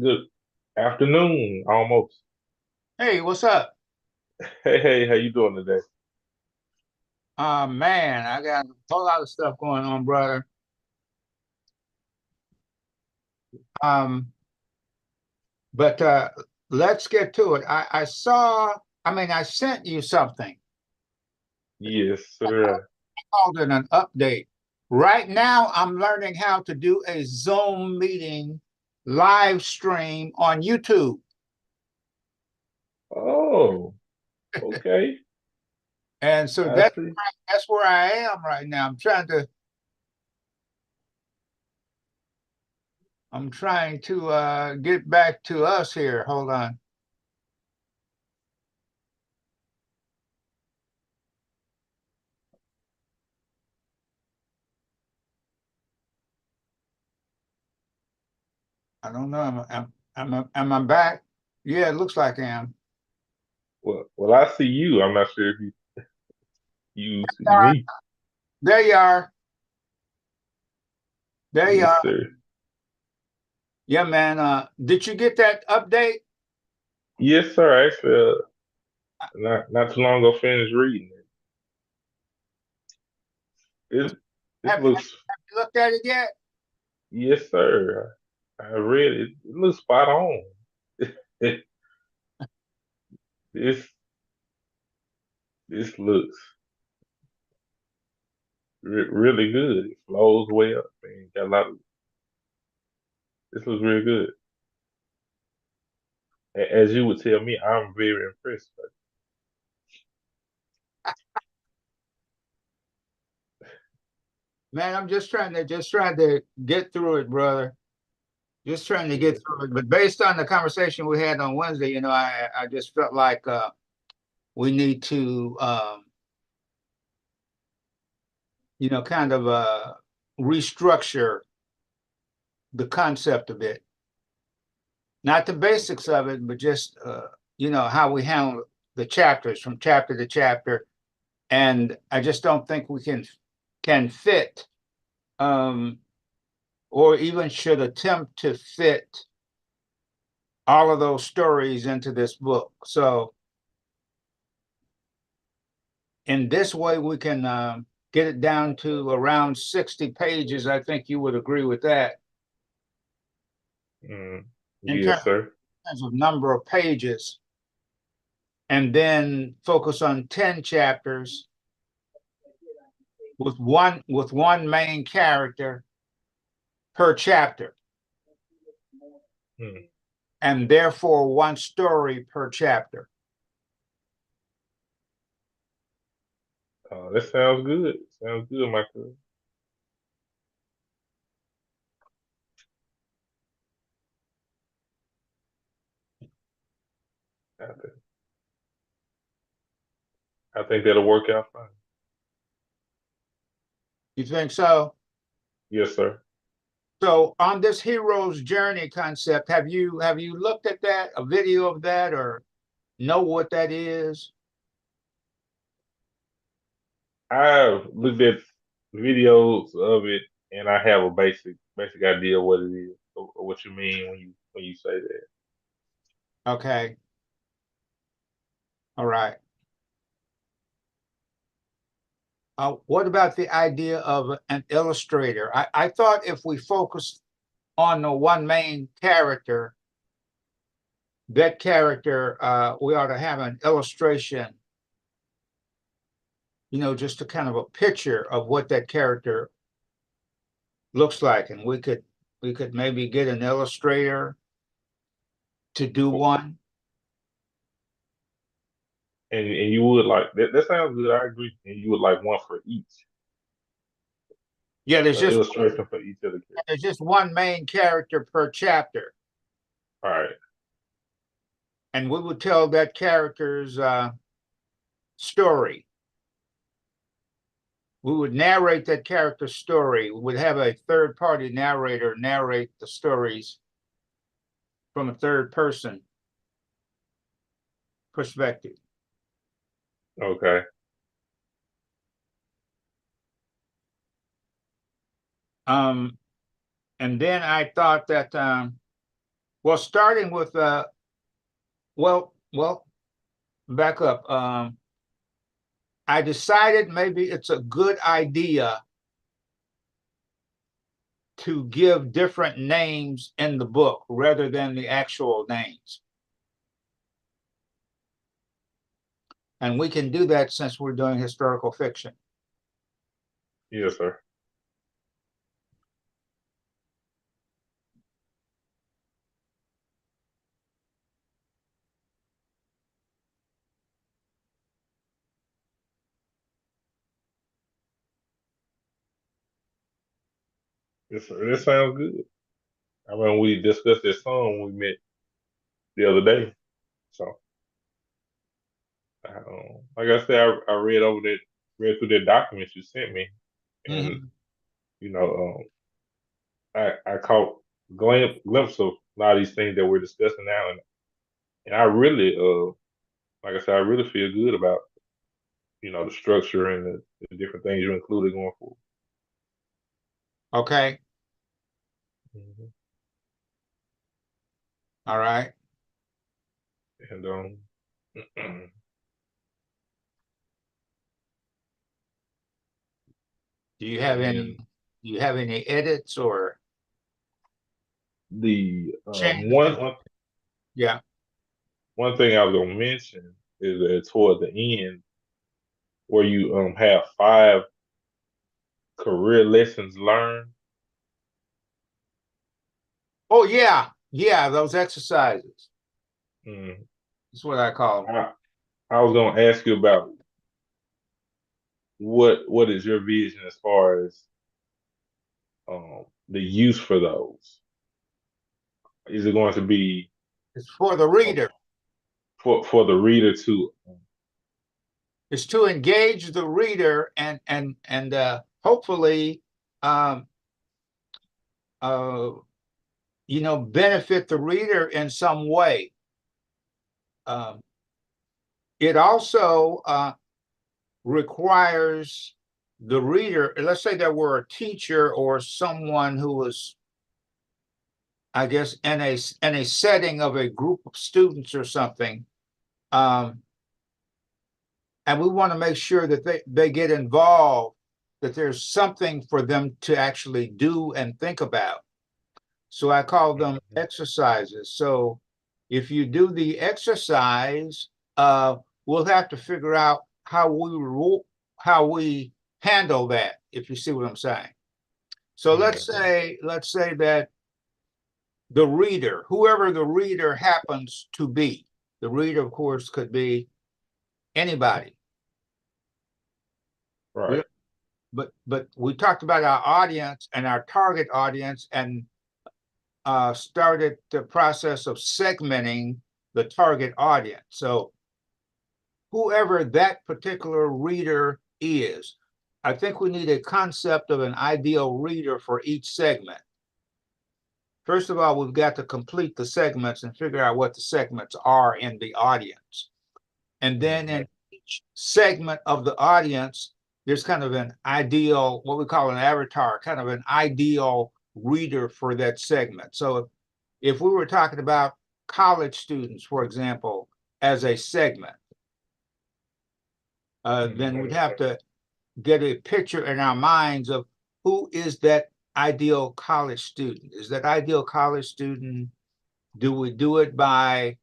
Good afternoon, almost. Hey, what's up? Hey, how you doing today? Man, I got a whole lot of stuff going on, brother. Um, but let's get to it. I sent you something. Yes, sir. I called it an update. Right now, I'm learning how to do a Zoom meeting live stream on YouTube. Oh, okay. And so I see. that's where I am right now. I'm trying to get back to us here. Hold on. I don't know. Am I back? Yeah, it looks like I am. Well, I see you. I'm not sure if you see All right, me. there you are. There you Yes, are. sir. Yeah, man. Did you get that update? Yes, sir. Actually, not too long ago, finished reading it. This Have looks. you looked at it yet? Yes, sir. I read it. It looks spot on. This this looks really good. It flows well. Man, got a lot of. This looks really good. As you would tell me, I'm very impressed. Man, I'm just trying to get through it, brother. Just trying to get Yes, through it. But based on the conversation we had on Wednesday, I just felt like we need to kind of restructure the concept of it. Not the basics of it, but just how we handle the chapters from chapter to chapter. And I just don't think we can fit um, or even should attempt to fit all of those stories into this book. So in this way, we can get it down to around 60 pages. I think you would agree with that mm, in yes, sir. terms of number of pages, and then focus on 10 chapters with one main character per chapter, Mm. and therefore one story per chapter. That sounds good. Sounds good, Michael. I think, I think that'll work out fine. You think so? Yes, sir. So on this hero's journey concept, have you looked at that, a video of that, or know what that is? I've looked at videos of it, and I have a basic idea of what it is, or what you mean when you say that. Okay, all right. What about the idea of an illustrator? I thought if we focused on the one main character, that character, we ought to have an illustration, just a kind of a picture of what that character looks like, and we could maybe get an illustrator to do one. And you would like that. That sounds good. I agree. And you would like one for each, Yeah, an illustration for each of the characters. there's just one main character per chapter, All right. and we would tell that character's story. We would narrate that character's story. We would have a third party narrator narrate the stories from a third person perspective. Okay. Um, and then I thought that Well, starting with well, back up. I decided maybe it's a good idea to give different names in the book rather than the actual names. And we can do that since we're doing historical fiction. Yes, sir. Yes, sir. This sounds good. I mean, we discussed this song when we met the other day. So, like I said, I read through the documents you sent me, and Mhm. you know, I caught glimpse of a lot of these things that we're discussing now, and I really, like I said, I really feel good about the structure and the different things you included going forward. Okay. Mhm. All right. And Do you have any and do you have any edits or the changes? Yeah. one thing I was gonna mention is that toward the end, where you have 5 career lessons learned. Oh yeah. Yeah, those exercises. Mm, That's what I call them. I, I was gonna ask you about what is your vision as far as the use for those? Is it going to be It's for the uh, reader. for the reader to It's to engage the reader and hopefully um uh benefit the reader in some way. Um, it also requires the reader, let's say there were a teacher or someone who was, I guess, in a setting of a group of students or something, um, and we want to make sure that they get involved, that there's something for them to actually do and think about. So I call them Mhm. exercises. So if you do the exercise, we'll have to figure out how we handle that, if you see what I'm saying. So let's Mhm. say let's say that the reader, whoever the reader happens to be, the reader, of course, could be anybody. We, Right. but we talked about our audience and our target audience, and started the process of segmenting the target audience. So whoever that particular reader is, I think we need a concept of an ideal reader for each segment. First of all, we've got to complete the segments and figure out what the segments are in the audience. And then Mhm. in each segment of the audience, there's kind of an ideal, what we call an avatar, kind of an ideal reader for that segment. So if we were talking about college students, for example, as a segment, then we'd Mhm. have to get a picture in our minds of who is that ideal college student. Is that ideal college student? Do we do it by,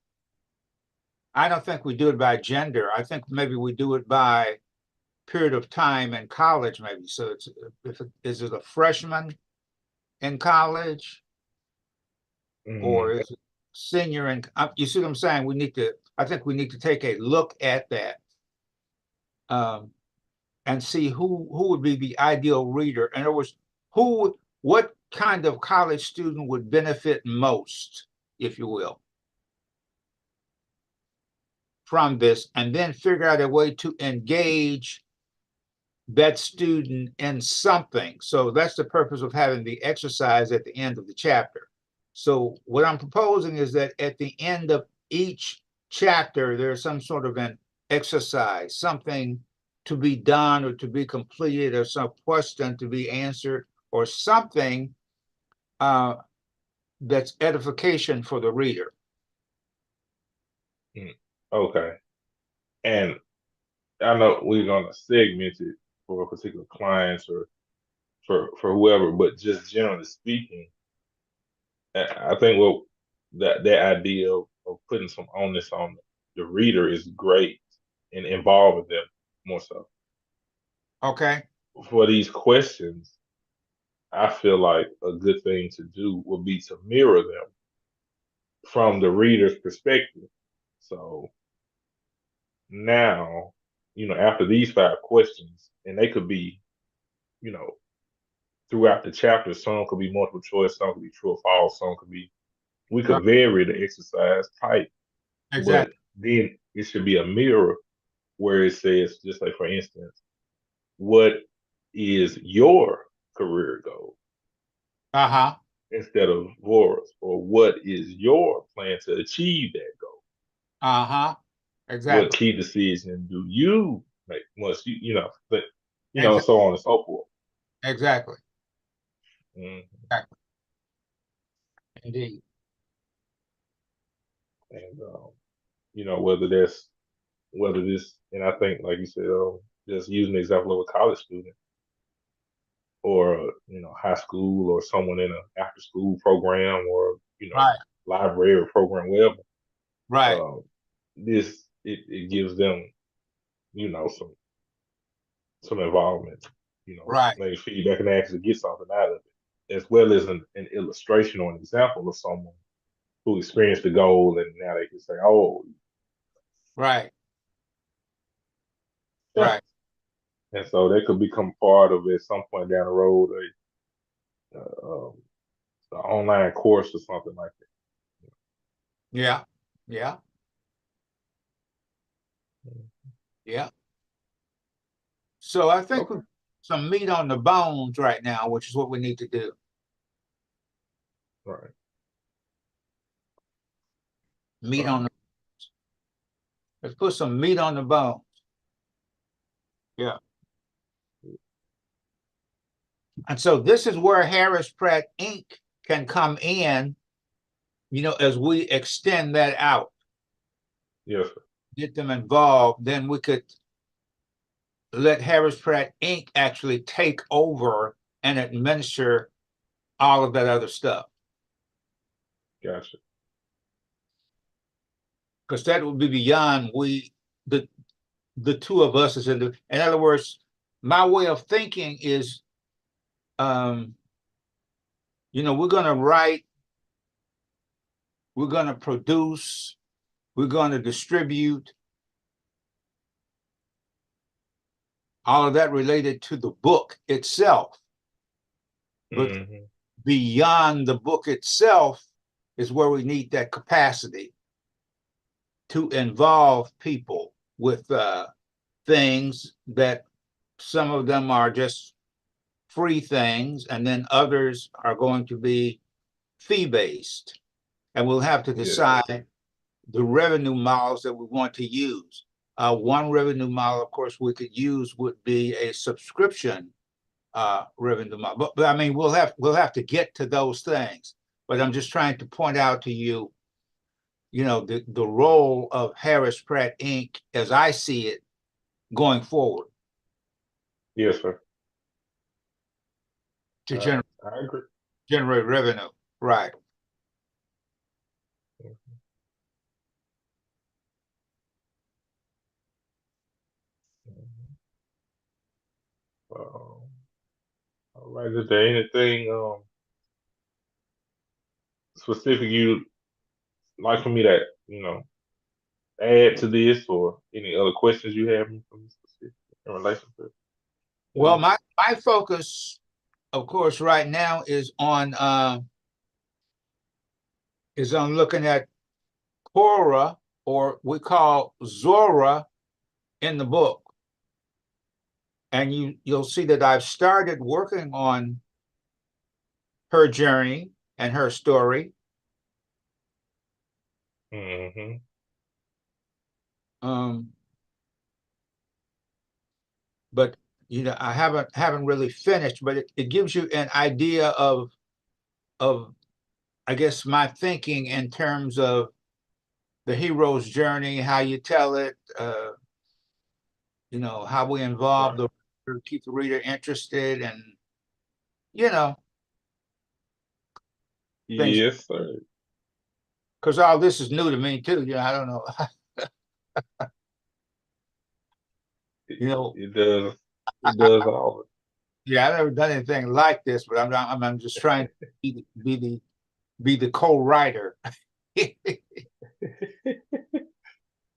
I don't think we do it by gender. I think maybe we do it by period of time in college, maybe. So is it a freshman in college, or Mhm. is it senior? And you see what I'm saying? I think we need to take a look at that, um, and see who would be the ideal reader. In other words, what kind of college student would benefit most, if you will, from this, and then figure out a way to engage that student in something. So that's the purpose of having the exercise at the end of the chapter. So what I'm proposing is that at the end of each chapter, there's some sort of an exercise, something to be done or to be completed, or some question to be answered, or something uh, that's edification for the reader. Okay. And I know we're gonna segment it for particular clients or for whoever, but just generally speaking, I think what that idea of putting some onus on the reader is great and involving them more so. Okay. For these questions, I feel like a good thing to do would be to mirror them from the reader's perspective. So now, after these five questions, and they could be, you know, throughout the chapter, some could be multiple choice, some could be true or false, some could be, we Right. could vary the exercise type, but Exactly. then it should be a mirror where it says, just like for instance, what is your career goal Uh-huh. instead of Vora's, or what is your plan to achieve that goal? Uh-huh. What Exactly. key decision do you make once but Exactly. so on and so forth. Exactly. Mhm. Exactly. Indeed. And whether this, and I think like you said, just using the example of a college student or high school or someone in an after school program or Right. library program, whatever. Right. Um, it gives them some involvement, Right. maybe feedback and actually get something out of it, as well as an illustration or an example of someone who experienced the goal and now they can say, oh, Right. yeah. Right. And so they could become part of it at some point down the road, an online course or something like Yeah. Yeah. that. Yeah. So I think Okay. we some meat on the bones right now, which is what we need to do. Right. Meat on Right. the let's put some meat on the bone. Yeah. And so this is where Harris Pratt Inc. can come in, as we extend that out, Yes, sir. get them involved, then we could let Harris Pratt Inc. actually take over and administer all of that other stuff. Gotcha. Because that would be beyond the the two of us as in other words, my way of thinking is we're gonna write, we're gonna produce, we're gonna distribute, all of that related to the book itself. But Hmm. beyond the book itself is where we need that capacity to involve people with things that some of them are just free things, and then others are going to be fee-based. And we'll have to Yeah. decide the revenue models that we want to use. One revenue model, of course, we could use would be a subscription revenue model. But I mean, we'll have to get to those things. But I'm just trying to point out to you, the role of Harris Pratt Inc. as I see it going forward Yes, sir. to generate I agree. generate revenue. Right. Mhm. All right. Is there anything specific you like for me to, you know, add to this, or any other questions you have from me specific in relation to Well, this? my focus, of course, right now is on looking at Cora, or we call Zora, in the book. And you'll see that I've started working on her journey and her story. Hmm. Um, but I haven't really finished, but it gives you an idea of I guess, my thinking in terms of the hero's journey, how you tell it, how we involve Right. the keep the reader interested, and you know things. Yes, sir. Because all this is new to me too. I don't know. It, you know, it does. I, It I, does all. yeah, I've never done anything like this, but I'm just trying to be the co-writer.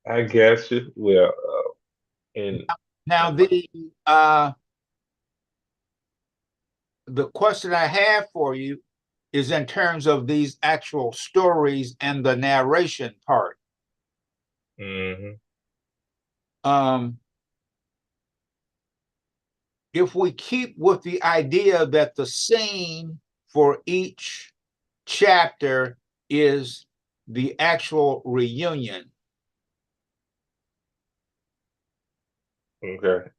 I got you. Well, and Now um, the question I have for you is in terms of these actual stories and the narration part. mhm, Um, if we keep with the idea that the scene for each chapter is the actual reunion, okay,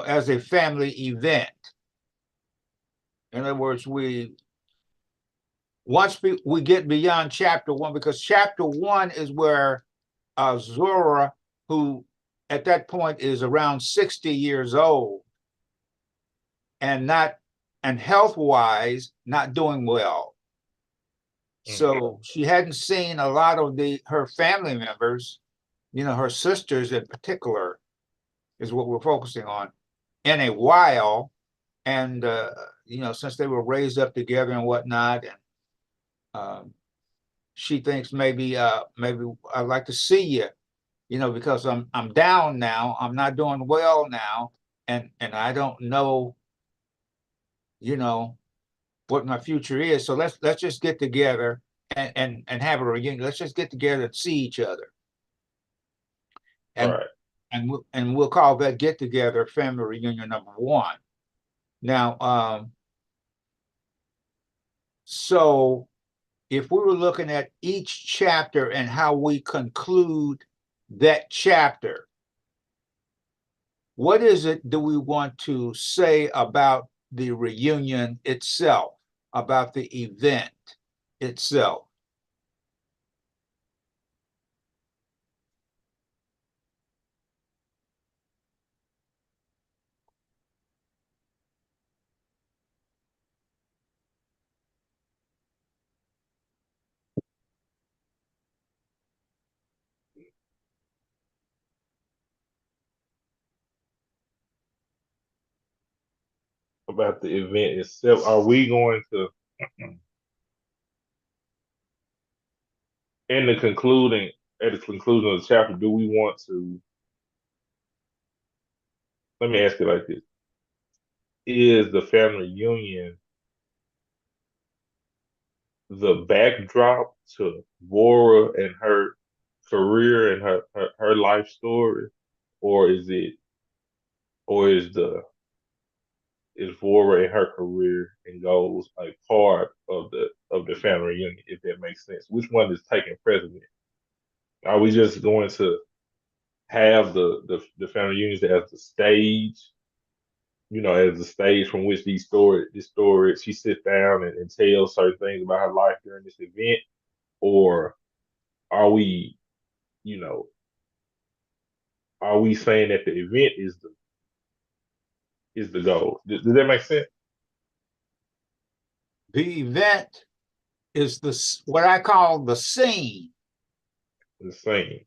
as a family event. In other words, once we get beyond chapter one, because chapter one is where Zora, who at that point is around 60 years old and health wise not doing well. mhm, So she hadn't seen a lot of her family members, her sisters in particular, is what we're focusing on, in a while. And since they were raised up together and whatnot, and um, she thinks maybe I'd like to see you, because I'm down now. I'm not doing well now, and I don't know, you know, what my future is. So let's just get together and have a reunion. Let's just get together and see each other, and right, we'll call that get together family reunion number one. Now, so if we were looking at each chapter and how we conclude that chapter, what is it do we want to say about the reunion itself, about the event itself? about the event itself. Are we going to, in the concluding, at the conclusion of the chapter, do we want to? Let me ask you like this: is the family union the backdrop to Vora and her career and her life story, or is it, or is Vora and her career and goals a part of the family reunion, if that makes sense? Which one is taking precedent? Are we just going to have the family reunions as the stage, as the stage from which this story, she sits down and tells certain things about her life during this event, or are we, you know, are we saying that the event is the goal? Does that make sense? The event is what I call the scene. The same.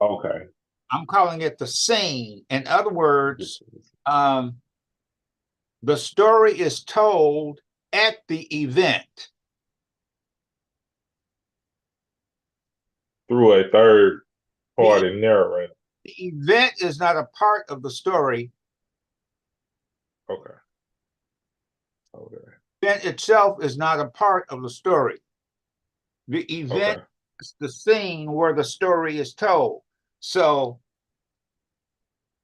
Okay. I'm calling it the scene. In other words, um, the story is told at the event. Through a third The, party narrator. the event is not a part of the story. Okay. Okay. The event itself is not a part of the story. The event Okay. is the scene where the story is told. So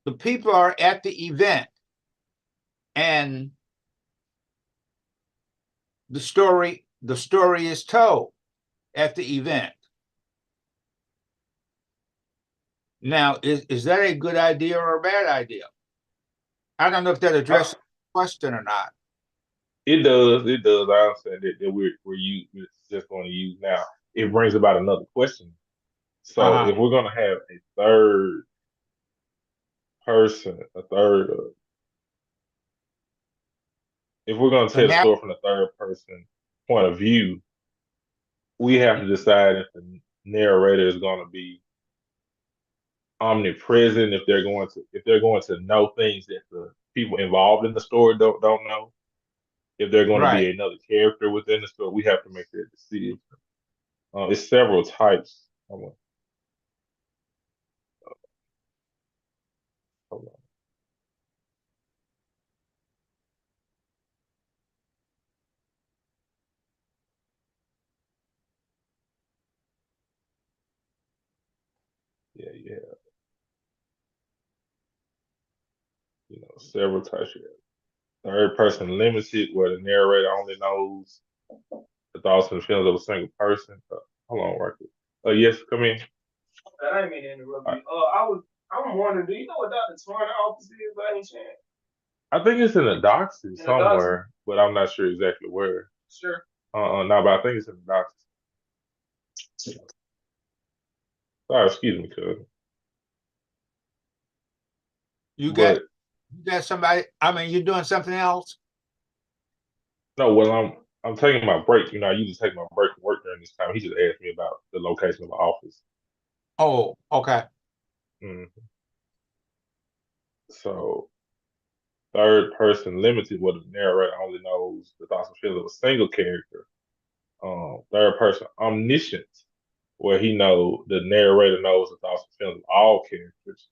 the people are at the event, and the story is told at the event. Now, is that a good idea or a bad idea? I don't know if that I, addresses the question or not. It does. I understand that we're just going to use now. It brings about another question. So Uh-huh. if we're going to have a third person, a third, if we're going to The tell the now story from the third person point of view, we have to decide if the narrator is going to be omnipresent, if they're going to know things that the people involved in the story don't know, if they're going to right. be another character within the story. We have to make that decision. It's several types. Hold on. Yeah, yeah, several types. Yeah. Third person limited, where the narrator only knows the thoughts and feelings of a single person. Hold on, right quick. Yes, come in. I didn't mean to interrupt you. I'm wondering, do you know what Dr. Turner office is by any chance? I think it's in the Doxy In the Doxy? Somewhere, but I'm not sure exactly where. Sure. No, but I think it's in the Doxy. Sorry, excuse me, cuz. You got But you got somebody. I mean, you're doing something else. no, well, I'm taking my break. I usually take my break from work during this time. He just asked me about the location of my office. Oh, okay. Mm. So third person limited, where the narrator only knows the thoughts and feelings of a single character. Third person omniscient, where the narrator knows the thoughts and feelings of all characters.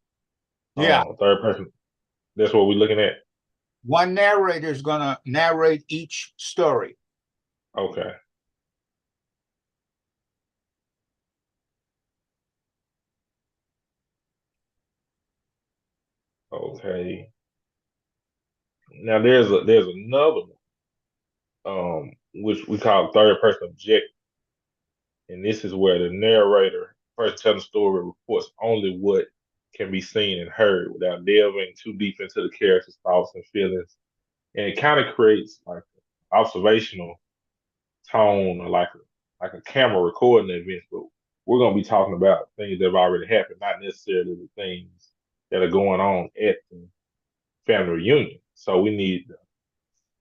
Yeah. Third person, that's what we're looking at. One narrator is going to narrate each story. Okay. Okay. Now there's another one, which we call third person objective, and this is where the narrator, person telling the story, reports only what can be seen and heard without delving too deep into the character's thoughts and feelings, and it kind of creates like observational tone, or like a camera recording the events, but we're gonna be talking about things that have already happened, not necessarily the things that are going on at the family reunion. So we need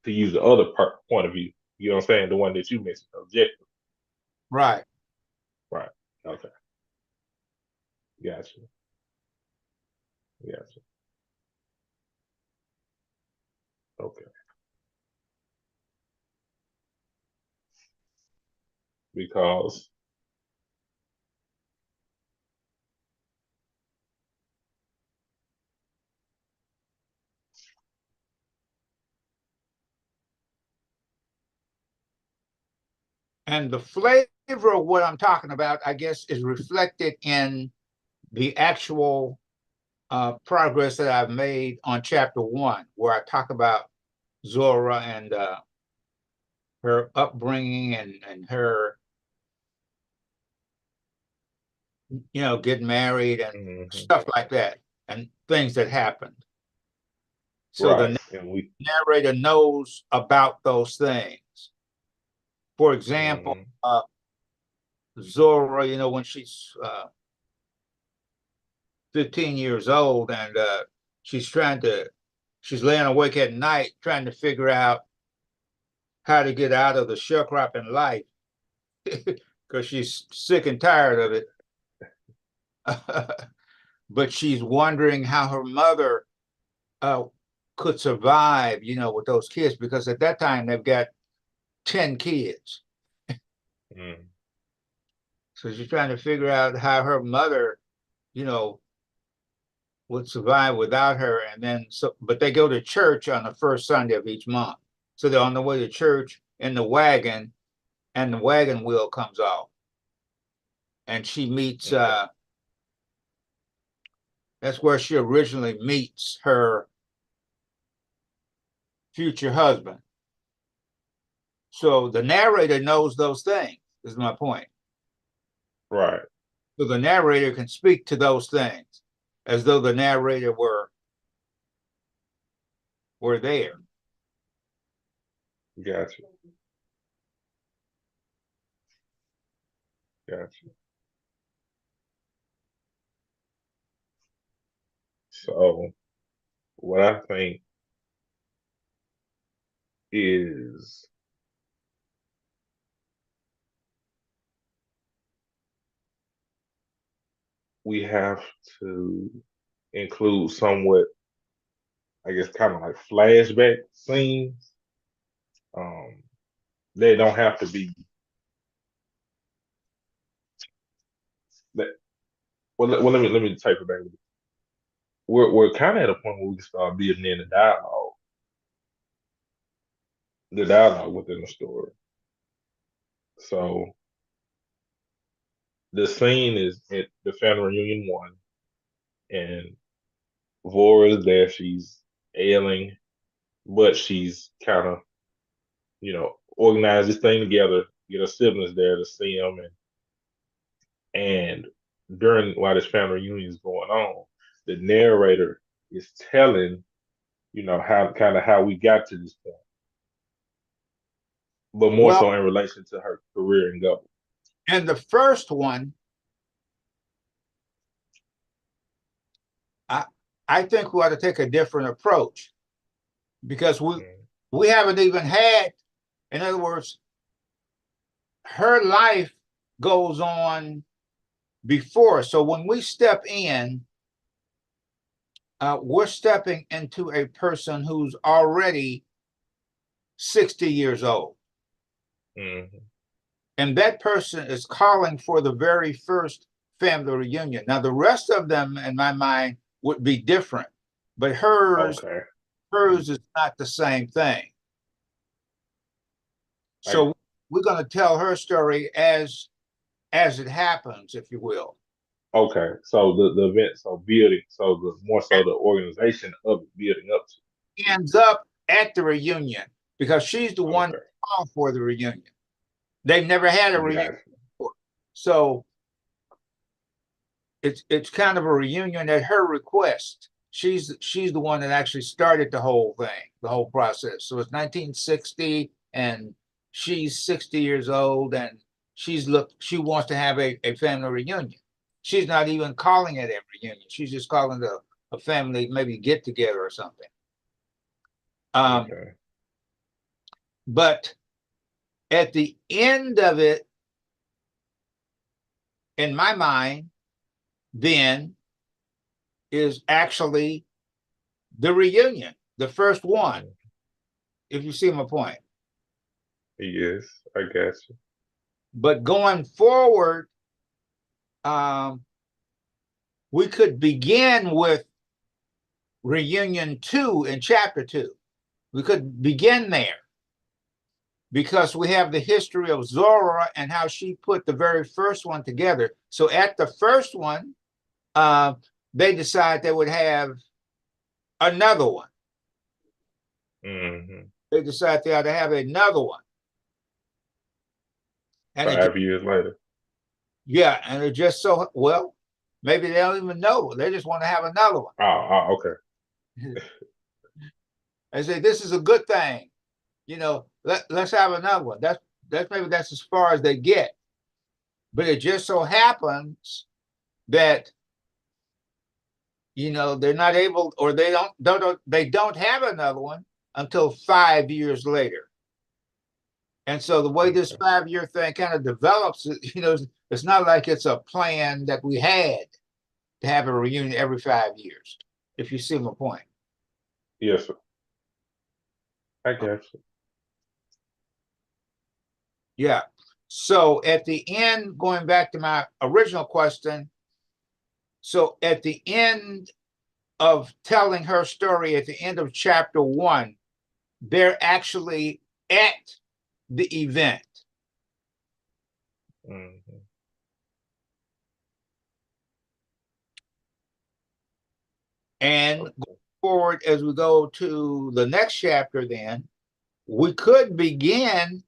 to use the other point of view. You know what I'm saying? The one that you mentioned, objective. Right. Right. Okay. Gotcha. Gotcha. Okay. Because And the flavor of what I'm talking about, I guess, is reflected in the actual progress that I've made on chapter 1, where I talk about Zora and her upbringing and her, getting married and mhm, stuff like that, and things that happened. So right, the and we narrator knows about those things. For example, mhm, Zora, when she's 15 years old and she's she's laying awake at night trying to figure out how to get out of the sharecropping life because she's sick and tired of it. But she's wondering how her mother uh, could survive, with those kids, because at that time they've got 10 kids. mhm, So she's trying to figure out how her mother, you know, would survive without her. And then, but they go to church on the first Sunday of each month. So they're on the way to church in the wagon, and the wagon wheel comes off. And she meets, okay, that's where she originally meets her future husband. So the narrator knows those things, is my point. right, So the narrator can speak to those things as though the narrator were there. Gotcha. Gotcha. So what I think is we have to include somewhat, I guess, kind of like flashback scenes. Um, they don't have to be that. Well, let me type it back. We're kind of at a point where we can start building in the dialogue within the story. So the scene is at the family reunion one, and Vora is there. She's ailing, but she's kind of, organized this thing together, get her siblings there to see them, and during while this family reunion is going on, the narrator is telling, how we got to this point, but more Well, so in relation to her career in government. in the first one, I I think we ought to take a different approach because Mm, we haven't even had, in other words, her life goes on before. So when we step in, we're stepping into a person who's already 60 years old. mm, And that person is calling for the very first family reunion. Now, the rest of them, in my mind, would be different, but hers okay. hers is not the same thing. I So we're going to tell her story as it happens, if you will. Okay, so the event, so building, so the more so the organization of it building up Ends up at the reunion because she's the one Okay, called for the reunion. They've never had a reunion gotcha. before. So it's kind of a reunion at her request. She's the one that actually started the whole thing, the whole process. So it's 1960, and she's 60 years old, and she wants to have a family reunion. She's not even calling it a reunion. She's just calling it a family maybe get together or something. Um, Okay, but at the end of it, in my mind, then is actually the reunion, the first one, mm, if you see my point. yes, I got you. But going forward, um, we could begin with reunion two in chapter two. We could begin there because we have the history of Zora and how she put the very first one together. So at the first one, uh, they decide they would have another one. Hmm. They decide they ought to have another one. And it, 5 years later. yeah, and it just so well, maybe they don't even know. They just want to have another one. Okay. And say this is a good thing. Let's have another one. That's maybe that's as far as they get. But it just so happens that they're not able, or they don't have another one until 5 years later. And so the way this Okay. 5 year thing kind of develops, it's not like it's a plan that we had to have a reunion every 5 years, if you see my point. Yes, sir. I got you. Yeah. So at the end, going back to my original question, so at the end of telling her story, at the end of chapter one, they're actually at the event. Hmm. And Okay. going forward, as we go to the next chapter, then we could begin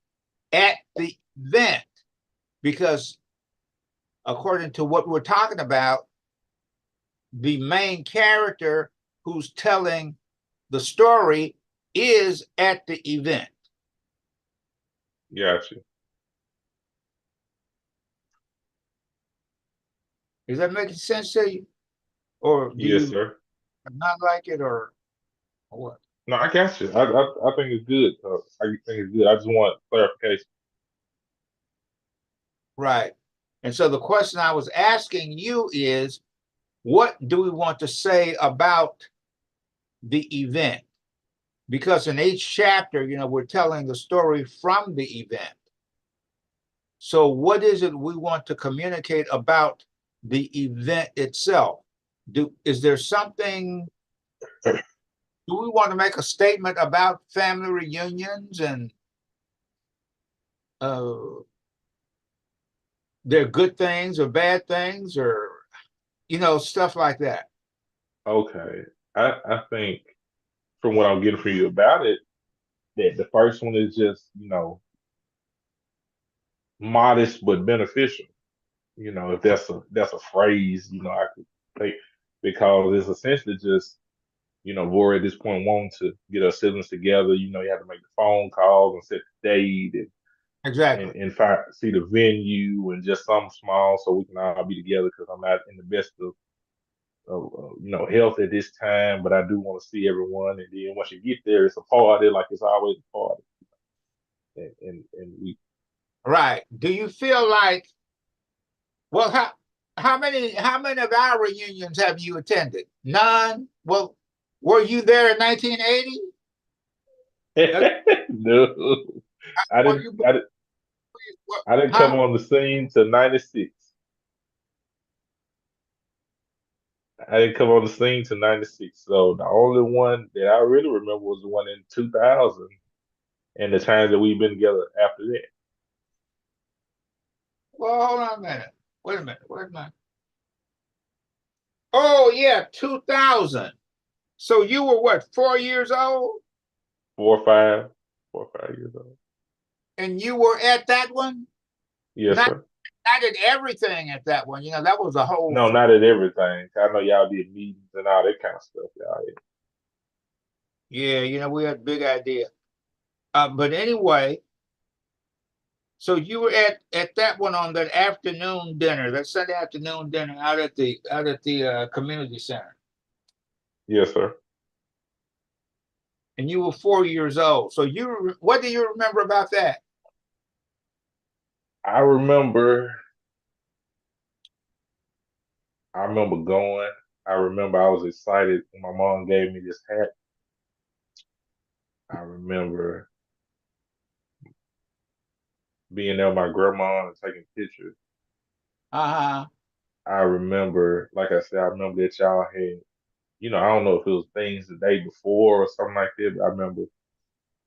at the event because, according to what we're talking about, the main character who's telling the story is at the event. Gotcha. Is that making sense to you? Or do Yes, you sir. not like it or what? No, I got you. I think it's good. I think it's good. I just want clarification. Right. And so the question I was asking you is, what do we want to say about the event? Because in each chapter, we're telling the story from the event. So what is it we want to communicate about the event itself? Is there something, do we want to make a statement about family reunions and uh they're good things or bad things or stuff like that? Okay. I think from what I'm getting from you about it, that the first one is just, modest but beneficial. If that's a phrase, I could think because it's essentially just, Rory at this point wanting to get her siblings together. You have to make the phone calls and set the date and Exactly. and, and find, see the venue and just something small so we can all be together because I'm not in the best of health at this time, but I do want to see everyone. And then once you get there, it's a party, like it's always a party. And we Right. Do you feel like, well, how many of our reunions have you attended? None. Well, were you there in 1980? no, I Were didn't. you? I didn't. I didn't Huh? come on the scene till '96. I didn't come on the scene till '96. So the only one that I really remember was the one in 2000, and the times that we've been together after that. Well, hold on a minute. Wait a minute. Wait a minute. Oh yeah, 2000. So you were what, 4 years old, 4 or 5 years old. and you were at that one? Yes, Not sir. not at everything at that one. That was a whole. No, not at everything. I know y'all did meetings and all that kind of stuff, y'all. Yeah, we had big idea. But anyway, so you were at that one on that afternoon dinner, that Sunday afternoon dinner out at the community center, Yes, sir. and you were 4 years old. So what do you remember about that? I remember. I remember going. I remember I was excited when my mom gave me this hat. I remember being there with my grandma and taking pictures. Uh-huh. I remember, like I said, I remember that y'all had, I don't know if it was things the day before or something like that, but I remember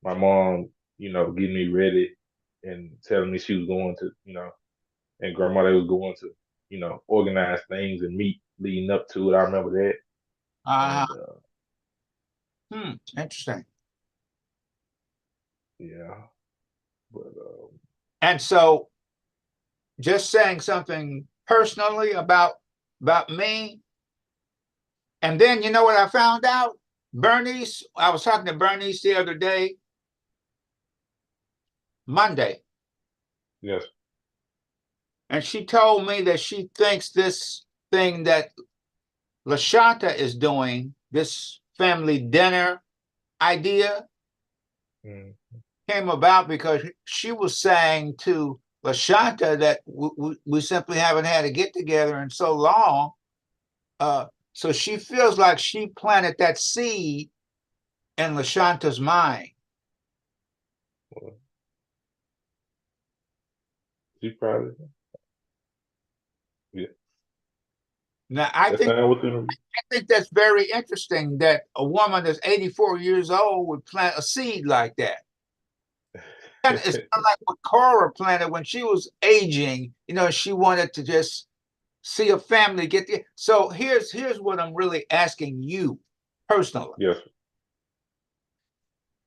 my mom, getting me ready and telling me she was going to, and grandma they was going to, organize things and meet leading up to it. I remember that. Uh-huh. And Interesting. yeah, but And so just saying something personally about me, and then you know what I found out? Bernice, I was talking to Bernice the other day, Monday, yes, and she told me that she thinks this thing that LaShanta is doing, this family dinner idea, mm, came about because she was saying to LaShanta that we simply haven't had a get together in so long. So she feels like she planted that seed in LaShanta's mind. well, she probably, yeah, Now, I that's think fine with them. I think that's very interesting that a woman that's 84 years old would plant a seed like that. It's kind of like what Cora planted when she was aging. She wanted to just see a family get there. So here's what I'm really asking you personally Yes,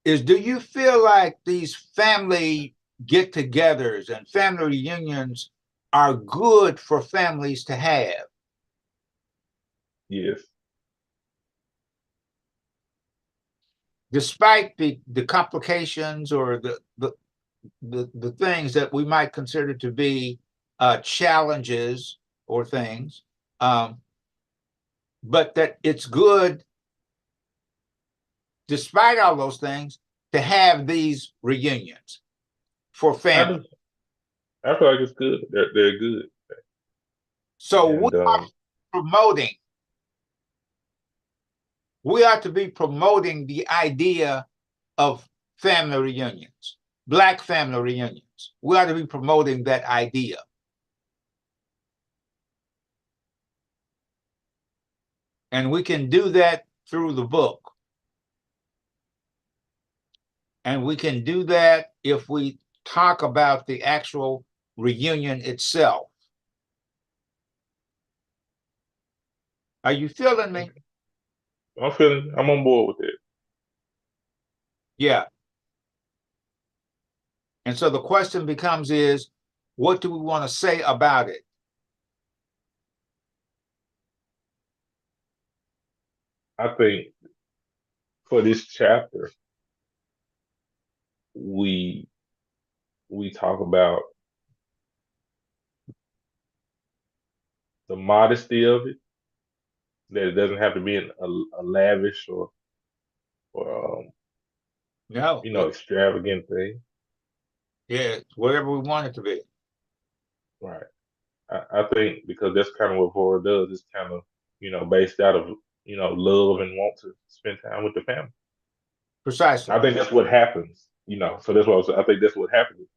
is, do you feel like these family get-togethers and family reunions are good for families to have, yes, despite the complications or the things that we might consider to be challenges or things, but that it's good, despite all those things, to have these reunions for I family. do. I feel like it's good. They're good, So we and are promoting. We ought to be promoting the idea of family reunions, Black family reunions. We ought to be promoting that idea. And we can do that through the book. And we can do that if we talk about the actual reunion itself. Are you feeling me? I'm on board with it. Yeah. And so the question becomes is, what do we want to say about it? I think for this chapter, we we talk about the modesty of it, that it doesn't have to be a lavish or No. extravagant thing. Yeah, whatever we want it to be. Right. I think because that's kind of what horror does. It's kind of, based out of, love and want to spend time with the family. Precisely. I think that's what happens. So that's what I think that's what happens.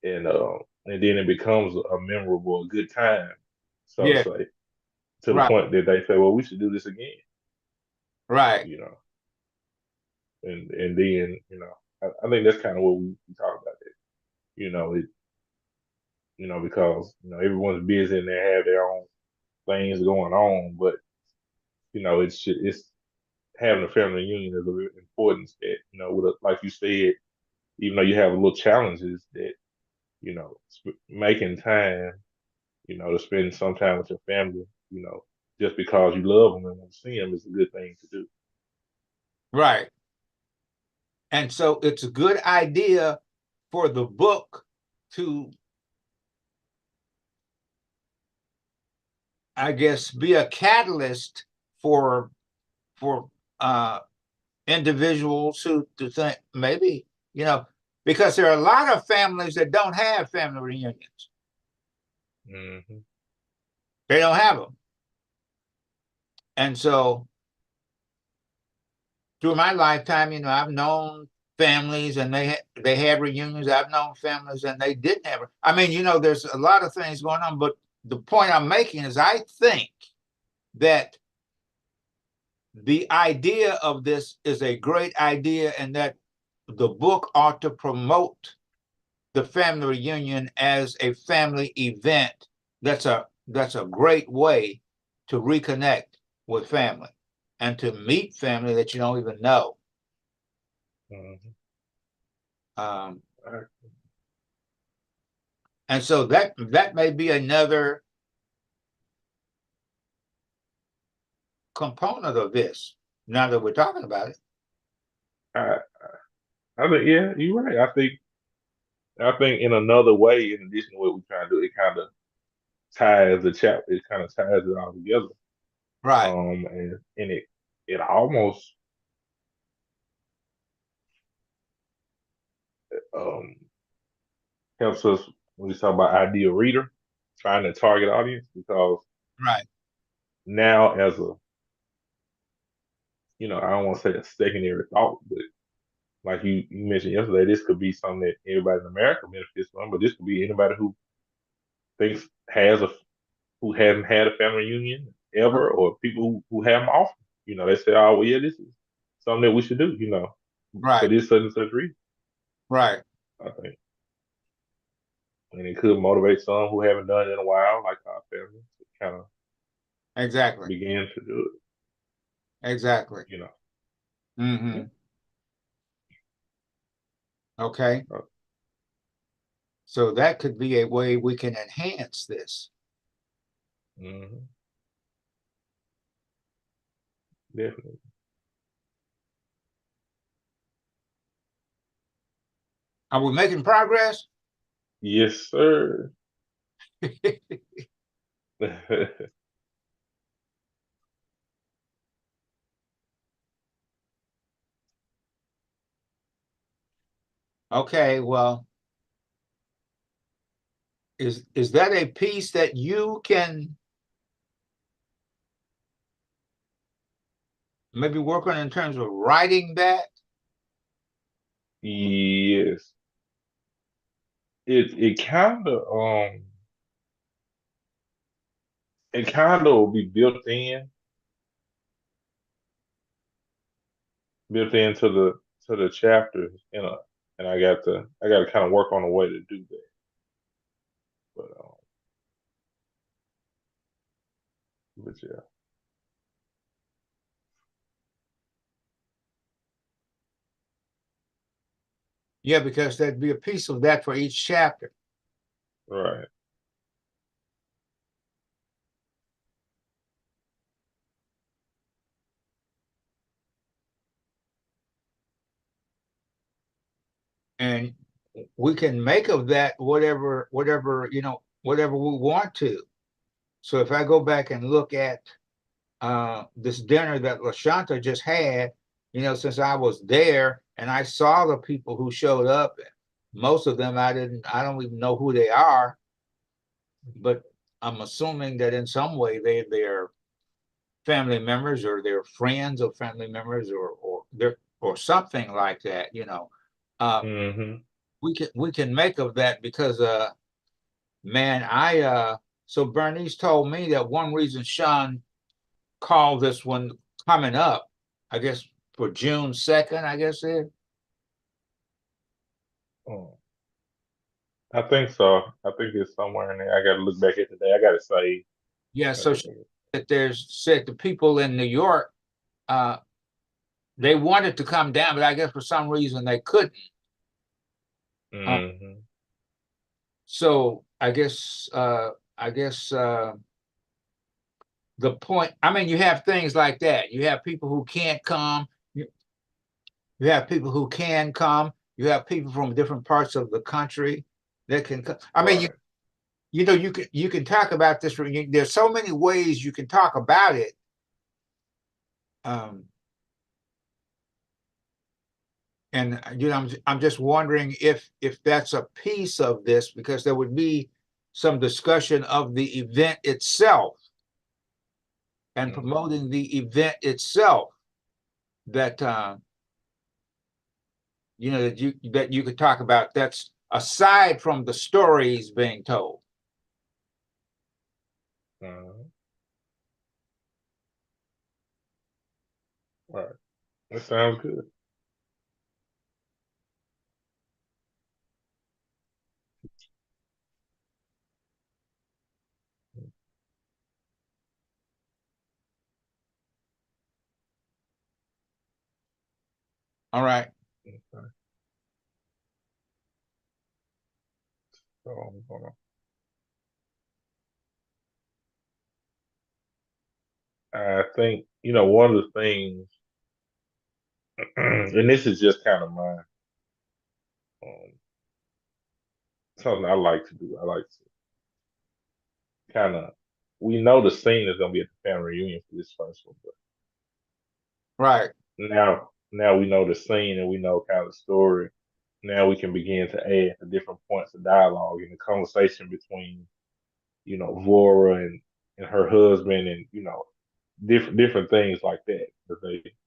And then it becomes a memorable, a good time, so to Yeah, say, to the right, point that they say, well, we should do this again, right, you know. And then, I think that's kind of what we talk about it. It because everyone's busy and they have their own things going on, but it's having a family reunion is a real importance that like you said, even though you have little challenges that making time to spend some time with your family, just because you love them and want to see them is a good thing to do. right. And so it's a good idea for the book to, I guess, be a catalyst for for uh individuals who to think maybe, because there are a lot of families that don't have family reunions. Hmm. They don't have them. And so through my lifetime, I've known families and they had reunions. I've known families and they didn't have it. I mean, there's a lot of things going on, but the point I'm making is I think that the idea of this is a great idea and that the book ought to promote the family reunion as a family event. That's a great way to reconnect with family and to meet family that you don't even know. Hmm. Um, and so that may be another component of this. Now that we're talking about it, I, I think, yeah, you're right. I think in another way, in addition to what we're trying to do, it kind of ties the chapter. It kind of ties it all together. right, And it almost um helps us when we talk about ideal reader, trying to target audience, because right, now as a I don't want to say a secondary thought, but like you mentioned yesterday, this could be something that everybody in America benefits from, but this could be anybody who thinks who haven't had a family reunion ever, or people who have them often. They say, oh, well, yeah, this is something that we should do, for right, this such and such reason, right, I think. And it could motivate some who haven't done it in a while, like our family, to kind of exactly, begin to do exactly. it. Yeah. Hmm. Okay, so that could be a way we can enhance this. Hmm. Definitely. Are we making progress? Yes, sir. Okay, well, is that a piece that you can maybe work on in terms of writing that? Yes. It kind of will be built into the chapters, and I got to kind of work on a way to do that. But but yeah, Yeah, because there'd be a piece of that for each chapter. right. And we can make of that whatever, whatever we want to. So if I go back and look at this dinner that LaShanta just had, since I was there and I saw the people who showed up, most of them I don't even know who they are, but I'm assuming that in some way they're family members or they're friends of family members or something like that. Uh, Hmm. we can make of that because man, so Bernice told me that one reason Sean called this one coming up, I guess for June 2nd, I guess it. Oh, I think so. I think it's somewhere in there. I got to look back at today. I got to say. Yeah, so she that there's said the people in New York, uh, they wanted to come down, but I guess for some reason they couldn't. Uh, Hmm. so I guess the point, I mean, you have things like that. You have people who can't come. You have people who can come. You have people from different parts of the country that can come. I mean, Right. you can talk about this. There's so many ways you can talk about it. Um, and I'm just wondering if that's a piece of this because there would be some discussion of the event itself and Hmm. promoting the event itself that that you could talk about. That's aside from the stories being told. Hmm. Right. That sounds good. All right. Okay. So I'm gonna. I think one of the things, and this is just kind of my um, something I like to do. I like to kind of. We know the scene is gonna be at the family reunion for this first one, but Right. now we know the scene and we know kind of the story. Now we can begin to add the different points of dialogue in the conversation between Vora and her husband, and different things like that.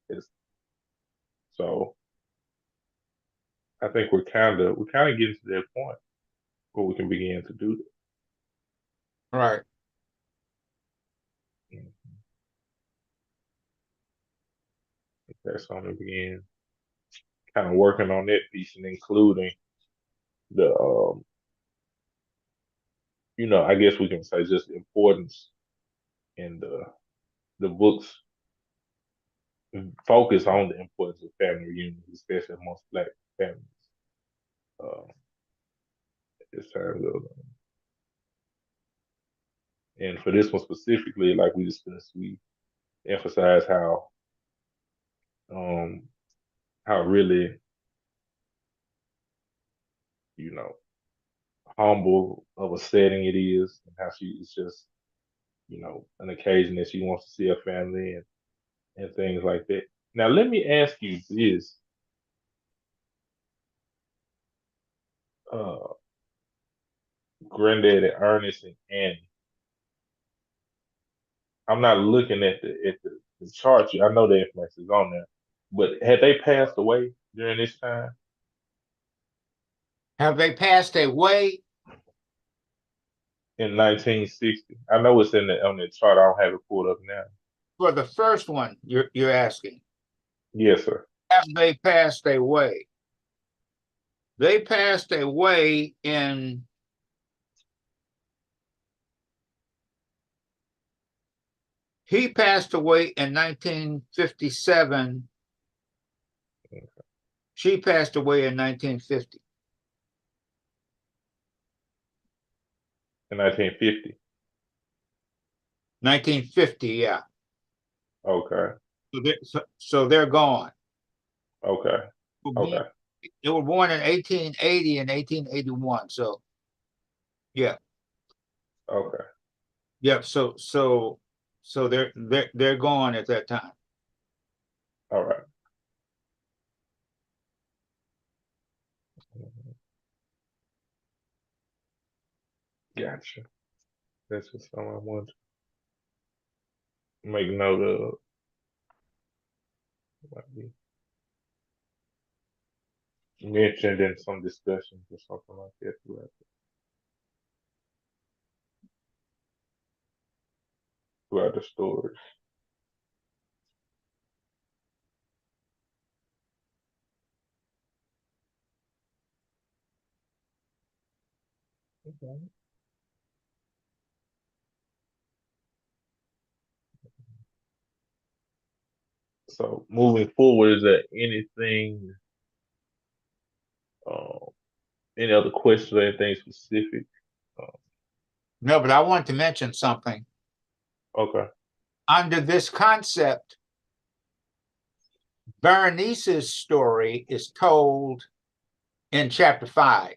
It's, so I think we're kind of getting to that point where we can begin to do Right. that. Okay, so I'm gonna begin kind of working on that piece and including the I guess we can say just the importance in the books focus on the importance of family reunions, especially amongst Black families. Uh, it's time to, and for this one specifically, like we discussed, we emphasize um, how really you know, humble of a setting it is, and how it's just, an occasion that she wants to see her family and things like that. Now, let me ask you this. Uh, Granddaddy Ernest and Annie. I'm not looking at the chart. I know the information is on there, but had they passed away during this time Have they passed away? in 1960? I know it's on the chart. I don't have it pulled up now. For the first one, you're asking, Yes, sir. have they passed away? They passed away in he passed away in 1957. She passed away in 1950. In 1950. 1950, yeah. Okay. So they're gone. Okay. Okay. They were born in 1880 and 1881. So yeah, Okay. yeah. So they're gone at that time. All right. Gotcha. That's just something I want to make note of. Might be mentioned in some discussions or something like that throughout the story. Okay. So moving forward, is there anything, um, any other questions or anything specific? Uh, No, but I want to mention something. okay. Under this concept, Berenice's story is told in chapter 5.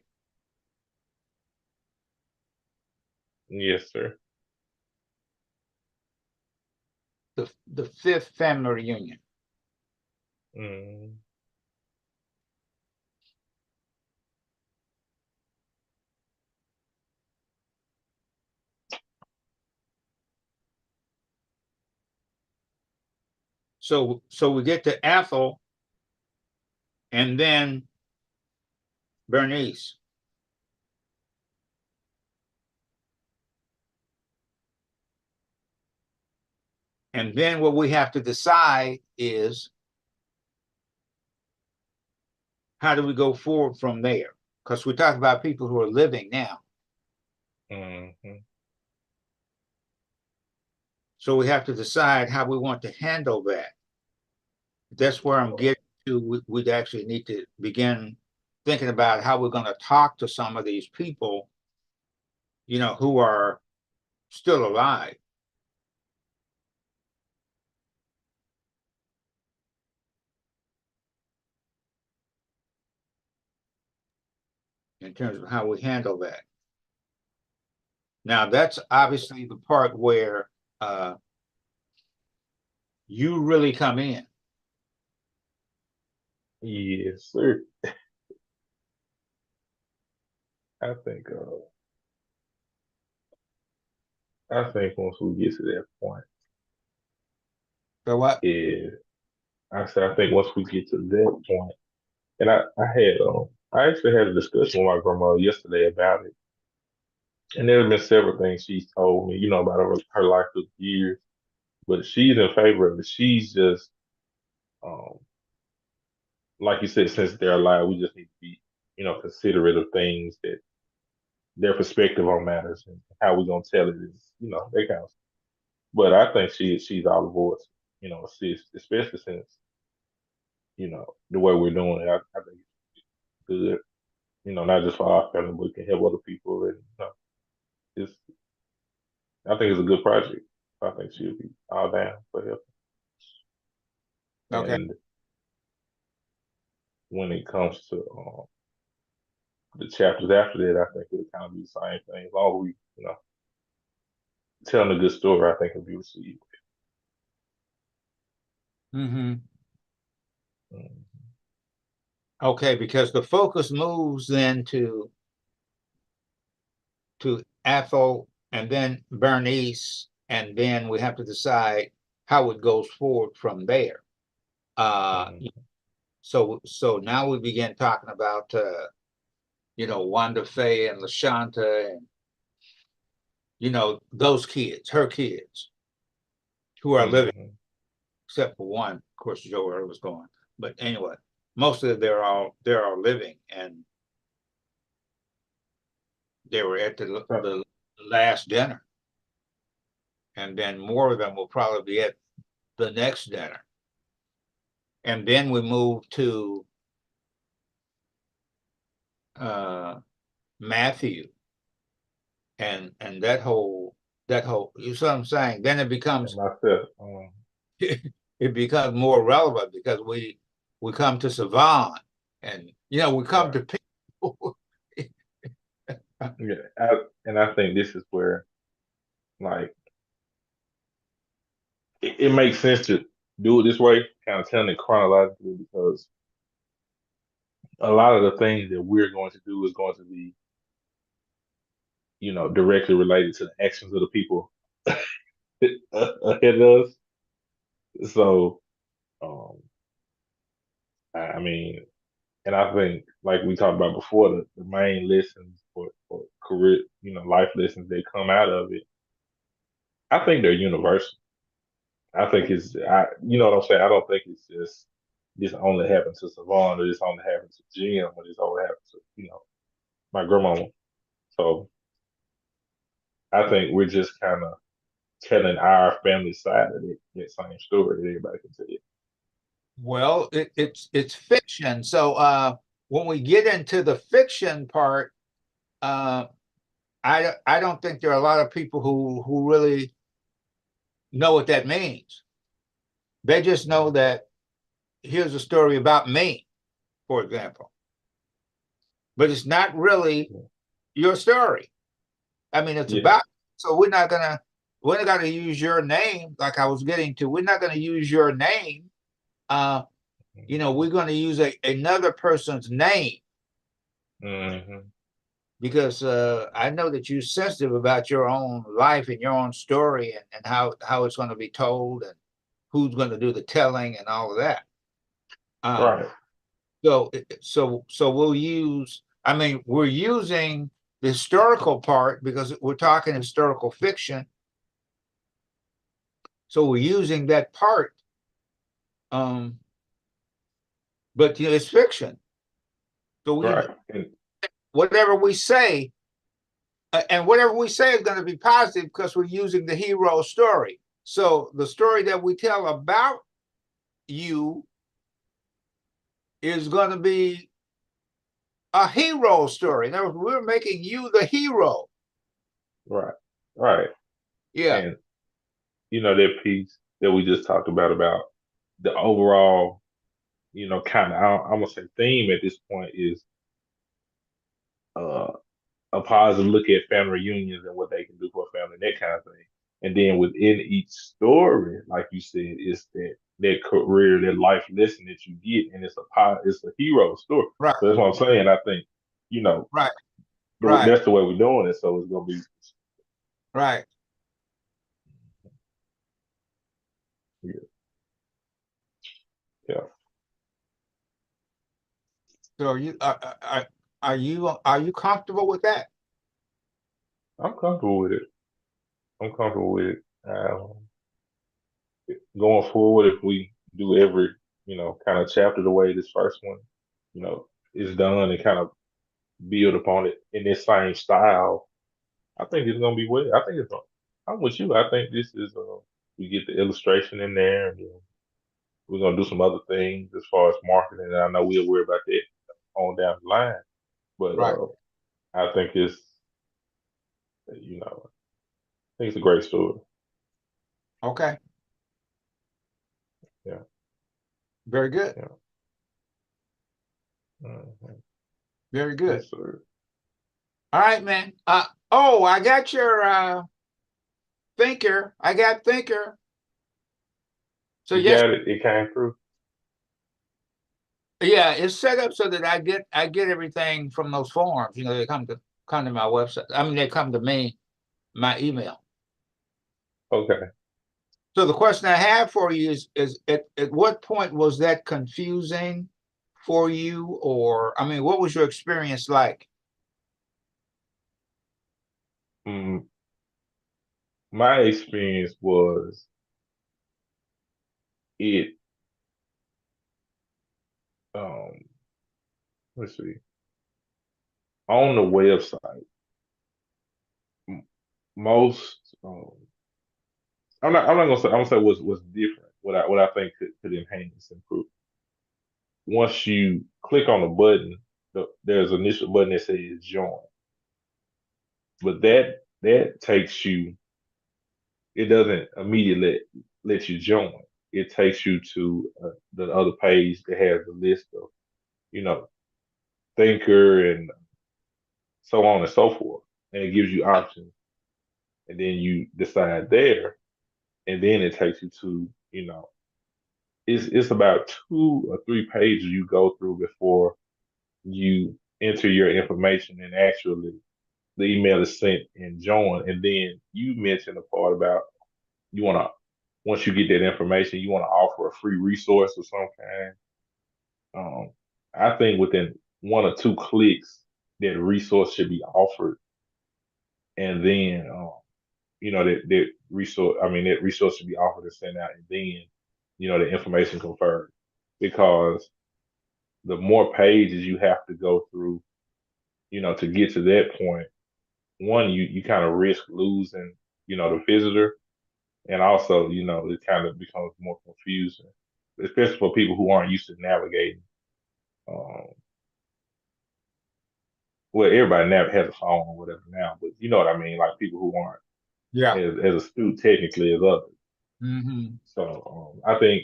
Yes, sir. The fifth family reunion. Mm. So we get to Ethel and then Bernice. And then what we have to decide is how do we go forward from there? Because we talk about people who are living now. Mm-hmm. So we have to decide how we want to handle that. That's where I'm getting to. We'd actually need to begin thinking about how we're going to talk to some of these people, who are still alive. In terms of how we handle that. Now, that's obviously the part where you really come in. Yes, sir. I think once we get to that point, So what? is I think once we get to that point, and I actually had a discussion with my grandma yesterday about it, and there have been several things she's told me, about her life through the years, but she's in favor of it. She's just, um, like you said, since they're alive, we just need to be, considerate of things that their perspective on matters and how we're gonna tell it is, that kind of stuff. But I think she's all aboard, assist, especially since, the way we're doing it. I think it's good, not just for our family, but it can help other people. And it's I think it's a good project. I think she'll be all down for help. Okay. And when it comes to the chapters after that, I think it'll kind of be the same thing. As long as we, telling a good story, I think it'll be received. Hmm. Mm. Okay, because the focus moves then to Ethel and then Bernice, and then we have to decide how it goes forward from there. Uh, Mhm. so now we begin talking about Wanda Fay and LaShanta and those kids, her kids who are living, Mhm. except for one, of course, Joel was gone. But anyway, most of them they're all living, and they were at Right. the last dinner, and then more of them will probably be at the next dinner, and then we move to uh, Matthew and that whole you see what I'm saying? Then it And becomes myself. it becomes more relevant because we come to Savon and we come Right. to people. Yeah. And I think this is where, like, it makes sense to do it this way, kind of telling it chronologically, because a lot of the things that we're going to do is going to be, directly related to the actions of the people ahead of us. So, um, I mean, and I think, like we talked about before, the main lessons for career, life lessons that come out of it, I think they're universal. I think you know what I'm saying? I don't think it's just this only happened to Savon or this only happened to Jim or this only happened to, my grandmama. So I think we're just kind of telling our family side of that same story that everybody can tell. Well, it's fiction. So when we get into the fiction part, uh, I don't think there are a lot of people who really know what that means. They just know Mhm. that here's a story about me, for example, but it's not really your story. I mean, it's Yeah. about. So we're not gonna use your name like I was getting to. We're not gonna use your name. Uh, we're gonna use another person's name Mm-hmm. because I know that you're sensitive about your own life and your own story and how it's going to be told and who's going to do the telling and all of that. Uh, Right. so we'll use. I mean, we're using the historical part because we're talking historical fiction. So we're using that part, um, but it's fiction. So Right. And whatever we say, and whatever we say is going to be positive because we're using the hero story. So the story that we tell about you is going to be a hero story. In other words, we're making you the hero. right. Right. Yeah, And that piece that we just talked about the overall, kind of I'm gonna say theme at this point is uh a positive look at family reunions and what they can do for a family, that kind of thing. And then within each story, like you said, is that career, that life lesson that you get, and it's a hero story. right, So that's what I'm saying. I think, you know, right, right, that's the way we're doing it. So it's gonna be, right. yeah, yeah. So are you comfortable with that? I'm comfortable with it. I'm comfortable with it. Going forward, if we do every, kind of chapter the way this first one, is done and kind of build upon it in this same style, I think it's gonna be well. I think it's. I'm with you. I think this is. We get the illustration in there, and then we're gonna do some other things as far as marketing. And I know we'll worry about that on down the line. But Right. I think I think it's a great story. Okay. Yeah, Very good. yeah. Mhm. Very good. Yes, sir. All right, man. Oh, I got your Thinker. I got Thinker. So You yes, got it. It came through. yeah, it's set up so that I get everything from those forms. You know, they come to my website. I mean, they come to me, my email. Okay. So the question I have for you is at what point was that confusing for you? Or I mean, what was your experience like? Mm, my experience was it. Um, let's see. On the website, m- most. I'm not gonna say. I'm gonna say what's different. What I think could enhance improve. Once you click on the button, there's an initial button that says join, but that takes you. It doesn't immediately let you join. It takes you to the other page that has the list of you know thinker and so on and so forth, and it gives you options, and then you decide there, and then it takes you to it's about 2 or 3 pages you go through before you enter your information and actually the email is sent and join. And then you mentioned the part about you want to, once you get that information, you want to offer a free resource of some kind. Um, I think within 1 or 2 clicks, that resource should be offered. And then, that resource, I mean, that resource should be offered and sent out. And then, the information confirmed. Because the more pages you have to go through, to get to that point, one, you kind of risk losing, the visitor. And also, it kind of becomes more confusing, especially for people who aren't used to navigating. Um, well, everybody now has a phone or whatever now, but you know what I mean, like people who aren't Yeah. as astute technically as others. Hmm. So I think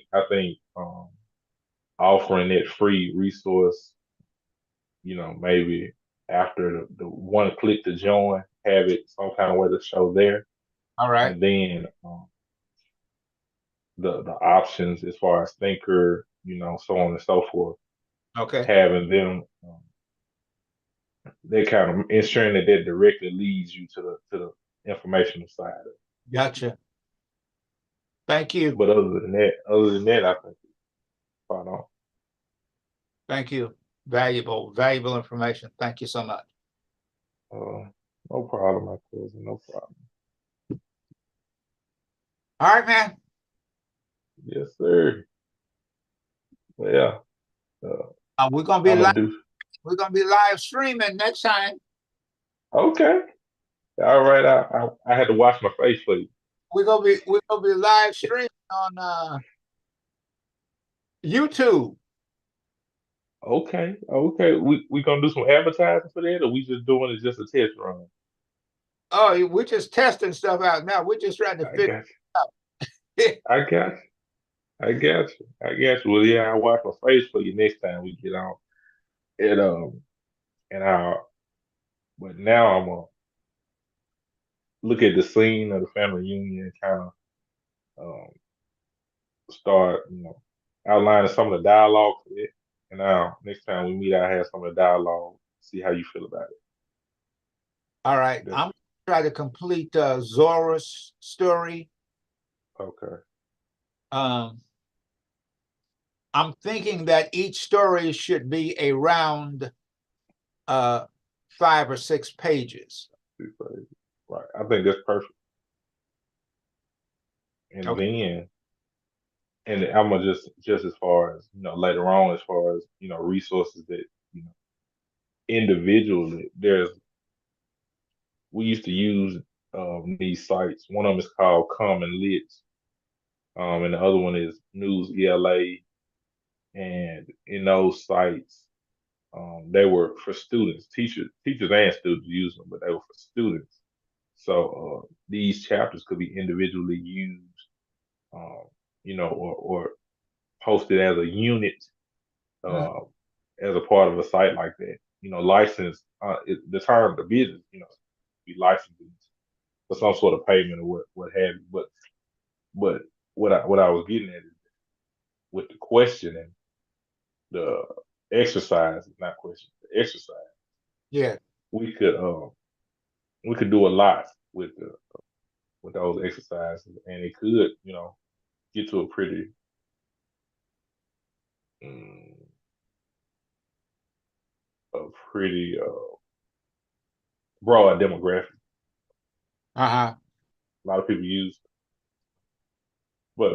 offering that free resource, maybe after the one click to join, have it some kind of way to show there, All right. and then the options as far as thinker, so on and so forth, Okay. having them, they kind of ensuring that directly leads you to the informational side of it. Gotcha. Thank you. But other than that, I think it's spot on. Thank you. Valuable information. Thank you so much. No problem, my cousin. No problem. All right, man. Yes, sir. Well, yeah, uh, We're gonna be I'm live. gonna do. We're gonna be live streaming next time. Okay. All right. I had to wash my face for you. We're gonna be live streaming on YouTube. Okay. Okay. We gonna do some advertising for that, or we just doing it just a test run? Oh, we're just testing stuff out now. We're just trying to I figure got you. it out. I got you. I got you. I got you. Well, yeah, I'll wash my face for you next time we get on. And and but now I'm gonna look at the scene of the family reunion and kind of um start, outlining some of the dialogue for it. And now next time we meet, I have some of the dialogue. See how you feel about All right. it. I'm gonna try to complete Zora's story. Okay. Um, I'm thinking that each story should be around 5 or 6 pages. Right. I think that's perfect. And Okay. then, and I'm gonna just as far as later on, as far as resources that you know individually. We used to use these sites. One of them is called Common Lit, and the other one is News ELA. And in those sites, they were for students, teachers and students use them, but they were for students. So these chapters could be individually used, um, or posted as a unit, Mhm. uh, as a part of a site like that. license, the term, the business, be licensed for some sort of payment or what have you. But what I was getting at is with the questioning, the exercise, not question, the exercise, Yeah. we could we could do a lot with those exercises, and it could, get to a pretty mm, a pretty broad demographic. Uh-huh. A lot of people use, but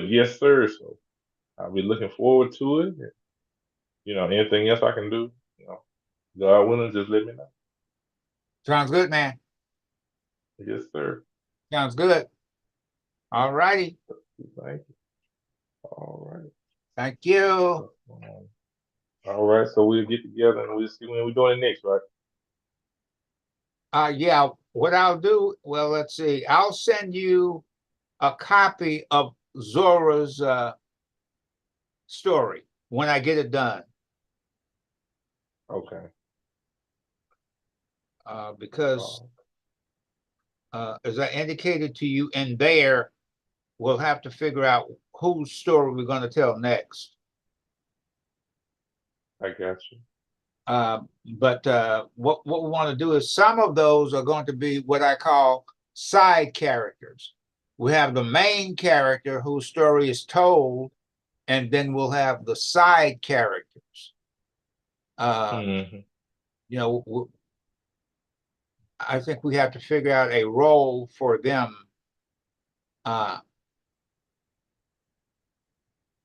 yes, sir. So I'll be looking forward to it. And, anything else I can do, God willing, just let me know. Sounds good, man. Yes, sir. Sounds good. All righty. Thank you. All right. Thank you. All right. So we'll get together and we'll see when we're doing it next, right? Yeah, what I'll do, well, let's see. I'll send you a copy of Zora's story when I get it done. Okay. Because as I indicated to you in there, we'll have to figure out whose story we're going to tell next. I got you. But what we want to do is some of those are going to be what I call side characters. We have the main character whose story is told, and then we'll have the side characters. Mhm. I think we have to figure out a role for them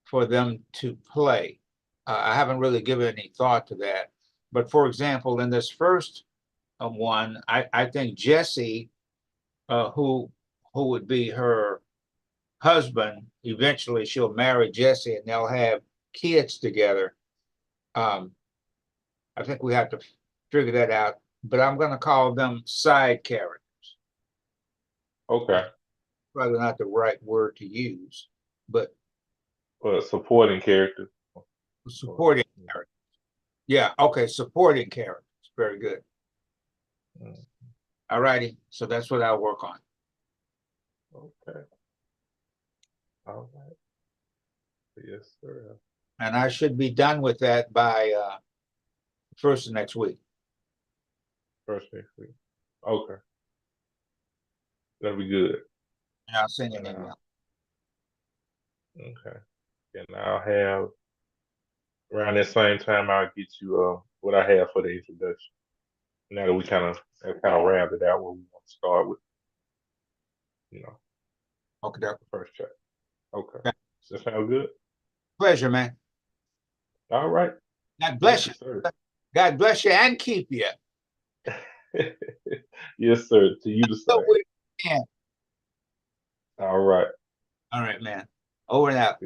to play. I haven't really given any thought to that. But for example, in this first one, I think Jesse, who would be her husband, eventually she'll marry Jesse and they'll have kids together. I think we have to figure that out, but I'm going to call them side characters. Okay. Probably not the right word to use, but Supporting characters. supporting characters. Yeah, okay, supporting characters. Very good. Mm. All righty. So that's what I'll work on. Okay. All right. Yes, sir. And I should be done with that by first of next week. First next week. Okay. That'll be good. And I'll send you an email. Okay. And I'll have around that same time I'll get you what I have for the introduction. Now that we kind of rounded out where we want to start with, Okay. the first chat. Okay. Does that sound good? Pleasure, man. All right. God bless you. Sir. God bless you and keep you. Yes, sir. To you the same. All right. All right, man. Over and out.